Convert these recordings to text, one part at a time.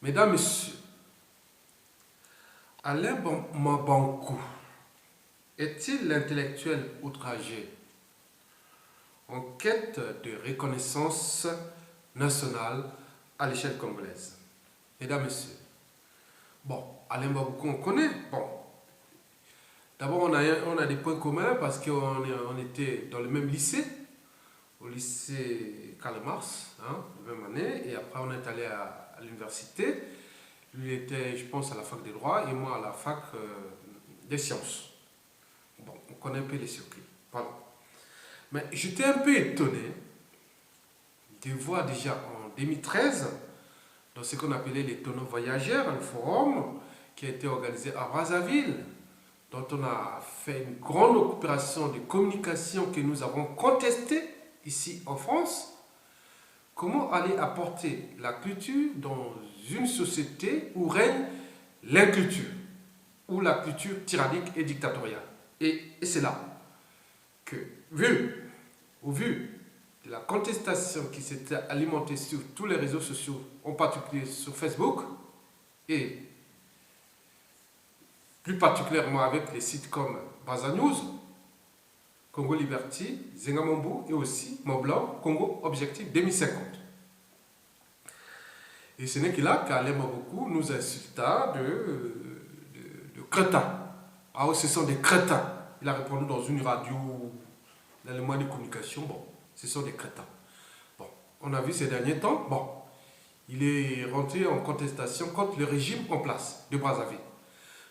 Mesdames, Messieurs, Alain Mabankou est-il l'intellectuel outragé en quête de reconnaissance nationale à l'échelle congolaise? Mesdames, Messieurs, bon, Alain Mabankou, on connaît. Bon, d'abord, on a des points communs parce qu'on était dans le même lycée, au lycée Karl Marx, la même année, et après on est allé à l'université. Lui était, je pense, à la fac des droits et moi à la fac des sciences. Bon, on connaît un peu les circuits. Voilà. Mais j'étais un peu étonné de voir déjà en 2013, dans ce qu'on appelait les tonneaux voyageurs, un forum qui a été organisé à Brazzaville, dont on a fait une grande opération de communication que nous avons contestée ici en France. Comment aller apporter la culture dans une société où règne l'inculture, où la culture tyrannique et dictatoriale. Et c'est là que, au vu de la contestation qui s'était alimentée sur tous les réseaux sociaux, en particulier sur Facebook, et plus particulièrement avec les sites comme Baza News, Congo Liberty, Zengamombo et aussi Montblanc, Congo Objectif 2050. Et ce n'est que là qu'Alain Mabankou nous insulta de crétins. Ah oui, ce sont des crétins. Il a répondu dans une radio, dans les moyens de communication. Bon, ce sont des crétins. Bon, on a vu ces derniers temps, bon, il est rentré en contestation contre le régime en place de Brazzaville.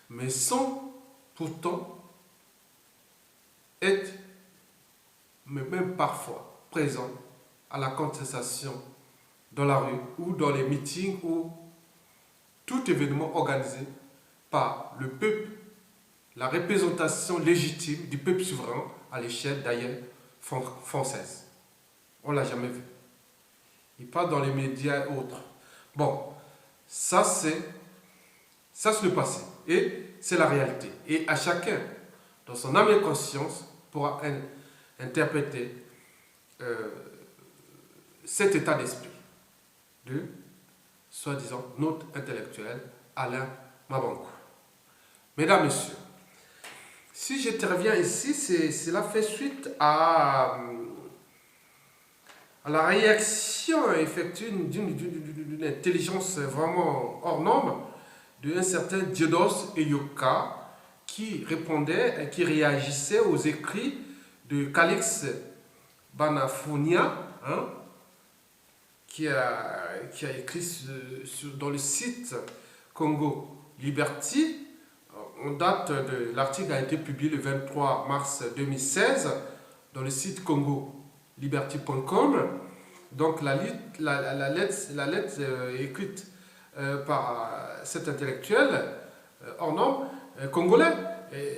Mais sans pourtant être, mais même parfois, présent à la contestation dans la rue ou dans les meetings ou tout événement organisé par le peuple, la représentation légitime du peuple souverain à l'échelle d'ailleurs française. On ne l'a jamais vu. Il parle dans les médias et autres. Bon, ça c'est le passé et c'est la réalité. Et à chacun, dans son âme et conscience, pourra interpréter cet état d'esprit de, soi-disant, notre intellectuel Alain Mabankou. Mesdames, Messieurs, si j'interviens ici, cela fait suite à la réaction effectuée d'une intelligence vraiment hors norme d'un certain Diodos Eyoka qui répondait et qui réagissait aux écrits de Calix Banafounia, qui a écrit dans le site Congo Liberty. En date de l'article a été publié le 23 mars 2016 dans le site congoliberty.com. Donc la lettre écrite par cet intellectuel hors norme congolais,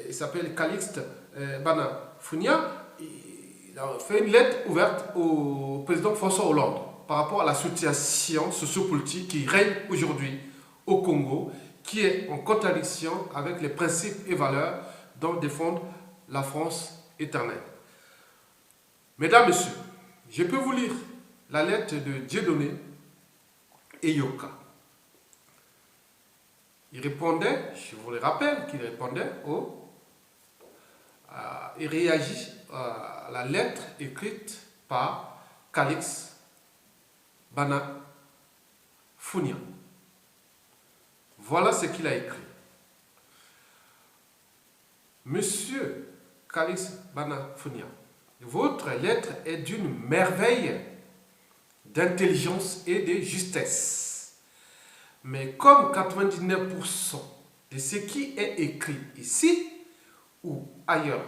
il s'appelle Calixte Banafounia. Il a fait une lettre ouverte au président François Hollande par rapport à la situation sociopolitique qui règne aujourd'hui au Congo, qui est en contradiction avec les principes et valeurs dont défendent la France éternelle. Mesdames, Messieurs, je peux vous lire la lettre de Dieudonné Eyoka. Il répondait, je vous le rappelle, qu'il répondait il réagit à la lettre écrite par Calix Banafounia. Voilà ce qu'il a écrit. Monsieur Calix Banafounia, votre lettre est d'une merveille d'intelligence et de justesse. Mais comme 99% de ce qui est écrit ici ou ailleurs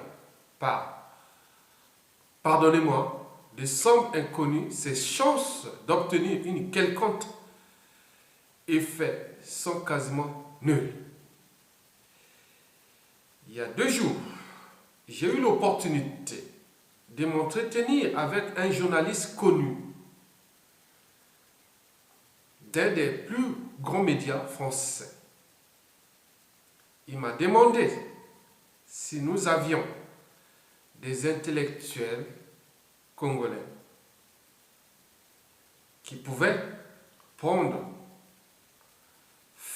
par, pardonnez-moi, des sommes inconnues, ces chances d'obtenir une quelconque effet sont quasiment nulles. Il y a 2 jours, j'ai eu l'opportunité de m'entretenir avec un journaliste connu d'un des plus grands médias français. Il m'a demandé si nous avions des intellectuels congolais qui pouvaient prendre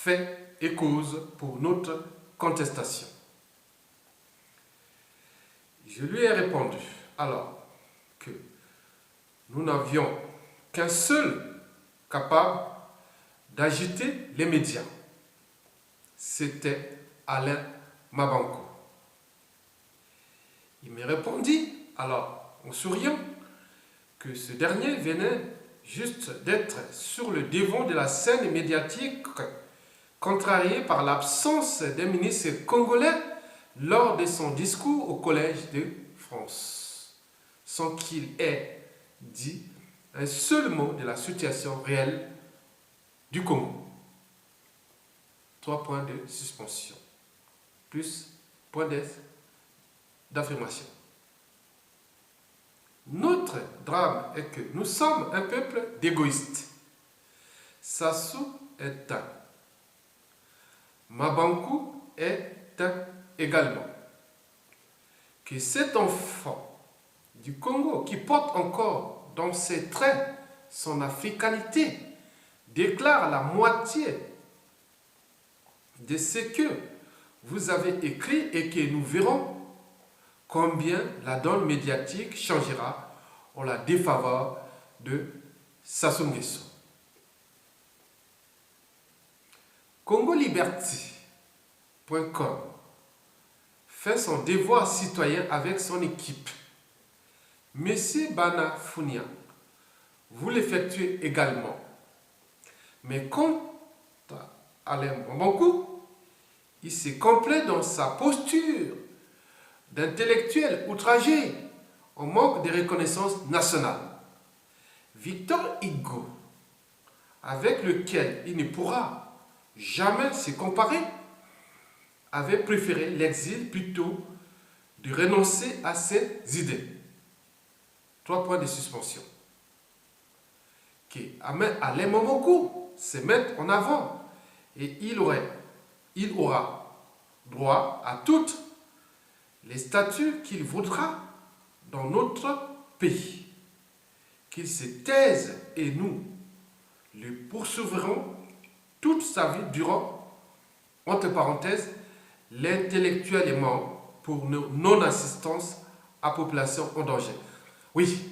fait et cause pour notre contestation. Je lui ai répondu alors que nous n'avions qu'un seul capable d'agiter les médias. C'était Alain Mabankou. Il me répondit alors en souriant que ce dernier venait juste d'être sur le devant de la scène médiatique, contrarié par l'absence d'un ministre congolais lors de son discours au Collège de France, sans qu'il ait dit un seul mot de la situation réelle du Congo. 3 points de suspension, plus point d'affirmation. Notre drame est que nous sommes un peuple d'égoïstes. Sassou est un. Mabankou est un également. Que cet enfant du Congo qui porte encore dans ses traits son africanité déclare la moitié de ce que vous avez écrit et que nous verrons combien la donne médiatique changera en la défaveur de Sassou Nguesso. CongoLiberty.com fait son devoir citoyen avec son équipe. Monsieur Bana Founia, vous l'effectuez également. Mais quant à Alain Mabankou, il se complaît dans sa posture d'intellectuel outragé en manque de reconnaissance nationale. Victor Hugo, avec lequel il ne pourra jamais se comparer, avait préféré l'exil plutôt de renoncer à ses idées. 3 points de suspension. Alain Mabankou se mettre en avant et il aura droit à toutes les statuts qu'il voudra dans notre pays. Qu'il se taise et nous le poursuivrons toute sa vie durant, entre parenthèses, l'intellectuel est mort pour non-assistance à population en danger. Oui,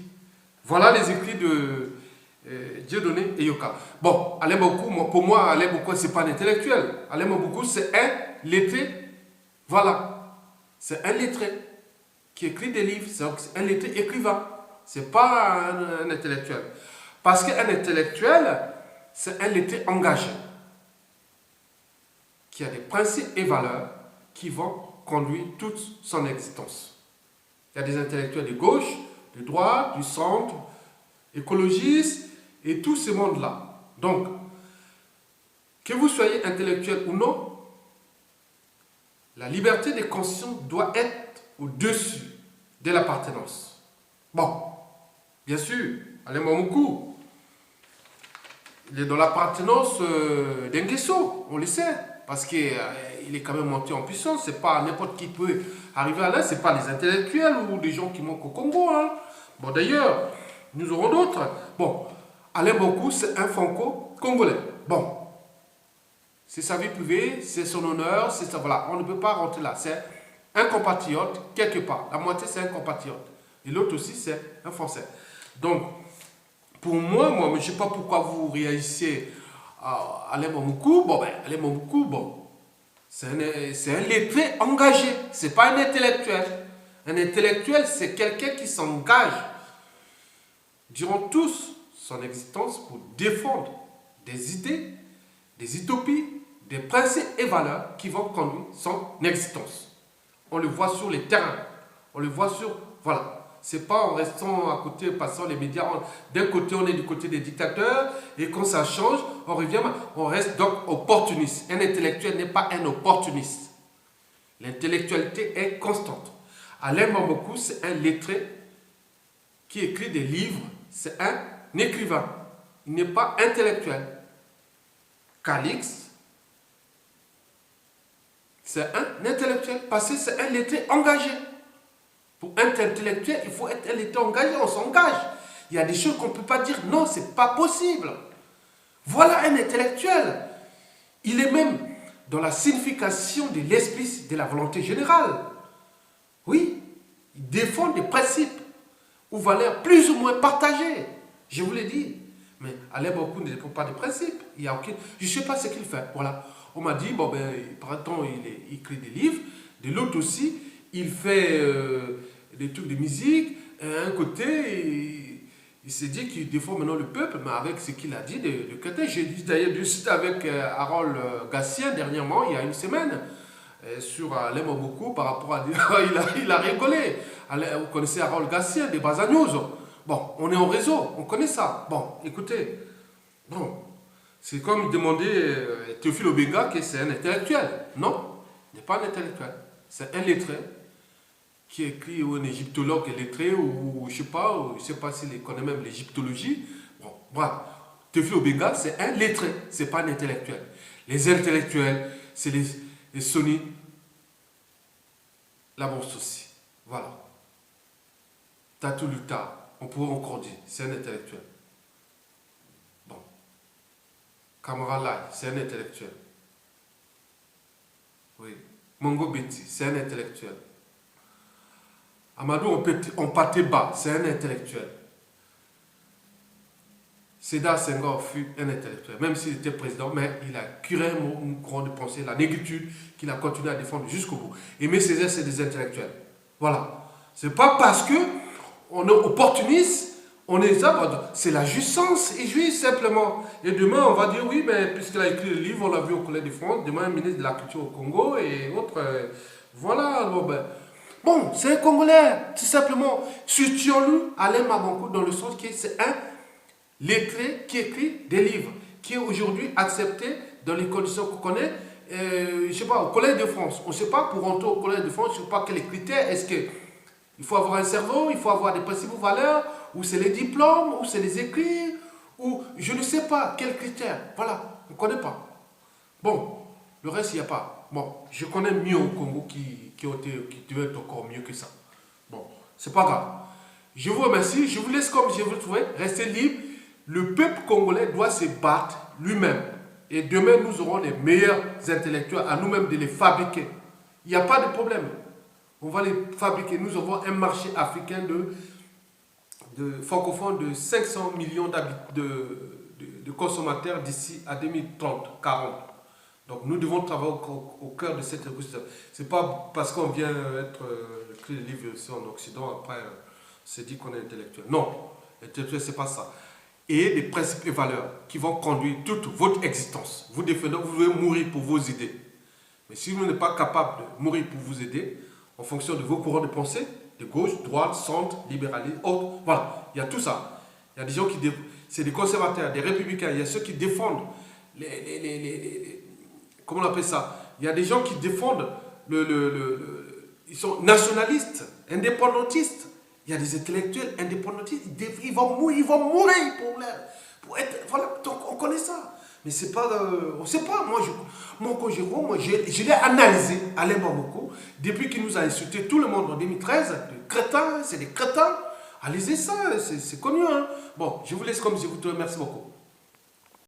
voilà les écrits de Dieudonné et Yoka. Bon, Alain Mabankou, pour moi, Alain Mabankou, ce n'est pas un intellectuel. Alain Mabankou, c'est un lettré. Voilà. C'est un lettré qui écrit des livres. C'est un lettré écrivain. Ce n'est pas un intellectuel. Parce qu'un intellectuel, c'est un lettré engagé. Qui a des principes et valeurs qui vont conduire toute son existence. Il y a des intellectuels de gauche, de droite, du centre, écologistes, et tout ce monde-là. Donc, que vous soyez intellectuel ou non, la liberté de conscience doit être au-dessus de l'appartenance. Bon, bien sûr, Alain Mabankou, il est dans l'appartenance d'un Nguesso, on le sait, parce qu'il est quand même monté en puissance. C'est pas n'importe qui peut arriver à là, c'est pas les intellectuels ou des gens qui manquent au Congo. Hein. Bon, d'ailleurs, nous aurons d'autres. Bon, Alain Mabankou, c'est un franco-congolais. Bon, c'est sa vie privée, c'est son honneur, c'est ça, voilà. On ne peut pas rentrer là. C'est un compatriote, quelque part. La moitié, c'est un compatriote. Et l'autre aussi, c'est un Français. Donc, pour moi, je ne sais pas pourquoi vous réagissez à Alain Mabankou. Bon, ben, Alain Mabankou, bon, c'est un lettré engagé. Ce n'est pas un intellectuel. Un intellectuel, c'est quelqu'un qui s'engage durant tous son existence pour défendre des idées, des utopies, des principes et valeurs qui vont conduire son existence. On le voit sur les terrains, on le voit sur... Voilà. C'est pas en restant à côté, passant les médias, d'un côté on est du côté des dictateurs, et quand ça change, on reste donc opportuniste. Un intellectuel n'est pas un opportuniste. L'intellectualité est constante. Alain Mabankou, c'est un lettré qui écrit des livres, c'est un écrivain. Il n'est pas intellectuel. Calix, c'est un intellectuel parce que c'est un lettré engagé. Pour être intellectuel, il faut être un lettré engagé, on s'engage. Il y a des choses qu'on ne peut pas dire, non, c'est pas possible. Voilà un intellectuel. Il est même dans la signification de l'esprit de la volonté générale. Oui, il défend des principes ou valeurs plus ou moins partagées. Je vous l'ai dit. Mais Alain Bockou ne défend pas des principes. Il y a aucun... Je ne sais pas ce qu'il fait. Voilà. On m'a dit, bon, ben, par un temps, il écrit des livres. De l'autre aussi, il fait des trucs de musique. Un côté, il s'est dit qu'il défend maintenant le peuple, mais avec ce qu'il a dit de côté. J'ai dit d'ailleurs du site avec Harold Gassien dernièrement, il y a une semaine, sur Alain Bockou par rapport à... il a rigolé. Vous connaissez Harold Gassien des Baza News. Bon, on est en réseau, on connaît ça. Bon, écoutez, bon, c'est comme demander Théophile Obenga que c'est un intellectuel. Non, il n'est pas un intellectuel. C'est un lettré qui écrit, ou un égyptologue lettré, ou je ne sais pas s'il connaît même l'égyptologie. Bon, voilà. Théophile Obenga, c'est un lettré, ce n'est pas un intellectuel. Les intellectuels, c'est les Sony, la bourse aussi. Voilà. Tatou Luta. On pourrait encore dire, c'est un intellectuel. Bon. Camara Lai, c'est un intellectuel. Oui. Mongo Betty, c'est un intellectuel. Amadou Ompateba, c'est un intellectuel. Sédar Senghor fut un intellectuel, même s'il était président, mais il a curé un courant de pensée, la négritude, qu'il a continué à défendre jusqu'au bout. Aimé Césaire, c'est des intellectuels. Voilà. C'est pas parce que on est opportuniste, on est ça, c'est la jouissance et jouir simplement. Et demain, on va dire, oui, mais puisqu'il a écrit le livre, on l'a vu au Collège de France, demain, ministre de la Culture au Congo et autres. Voilà, bon, c'est un Congolais, tout simplement. Situons-le Alain Mabankou dans le sens que c'est un lettré qui écrit des livres, qui est aujourd'hui accepté dans les conditions qu'on connaît, je ne sais pas, au Collège de France. On ne sait pas, pour rentrer au Collège de France, je ne sais pas quels critères, est-ce que il faut avoir un cerveau, il faut avoir des principes ou valeurs, ou c'est les diplômes, ou c'est les écrits, ou je ne sais pas quels critères. Voilà, on ne connaît pas. Bon, le reste, il n'y a pas. Bon, je connais mieux au Congo qui devait être encore mieux que ça. Bon, c'est pas grave. Je vous remercie, je vous laisse comme je vous le trouvais, restez libre. Le peuple congolais doit se battre lui-même. Et demain, nous aurons les meilleurs intellectuels à nous-mêmes de les fabriquer. Il n'y a pas de problème. On va les fabriquer. Nous avons un marché africain de francophones de 500 millions de consommateurs d'ici à 2030-40. Donc nous devons travailler au cœur de cette écosystème. Ce n'est pas parce qu'on vient écrire des livres ici en Occident, après c'est dit qu'on est intellectuel. Non, intellectuel, ce n'est pas ça. Et des principes et valeurs qui vont conduire toute votre existence. Vous défendez, vous devez mourir pour vos idées. Mais si vous n'êtes pas capable de mourir pour vous aider, en fonction de vos courants de pensée, de gauche, droite, centre, libéralisme, autres, voilà, il y a tout ça. Il y a des gens qui, c'est des conservateurs, des républicains, il y a ceux qui défendent comment on appelle ça? Il y a des gens qui défendent ils sont nationalistes, indépendantistes. Il y a des intellectuels indépendantistes, ils vont mourir pour être, voilà, donc on connaît ça. Mais c'est pas, on ne sait pas, quand je vois, je l'ai analysé, Alain Bockou, depuis qu'il nous a insulté tout le monde en 2013, des crétins, c'est des crétins, analysez ça, c'est connu. Hein. Bon, je vous laisse comme je vous remercie beaucoup.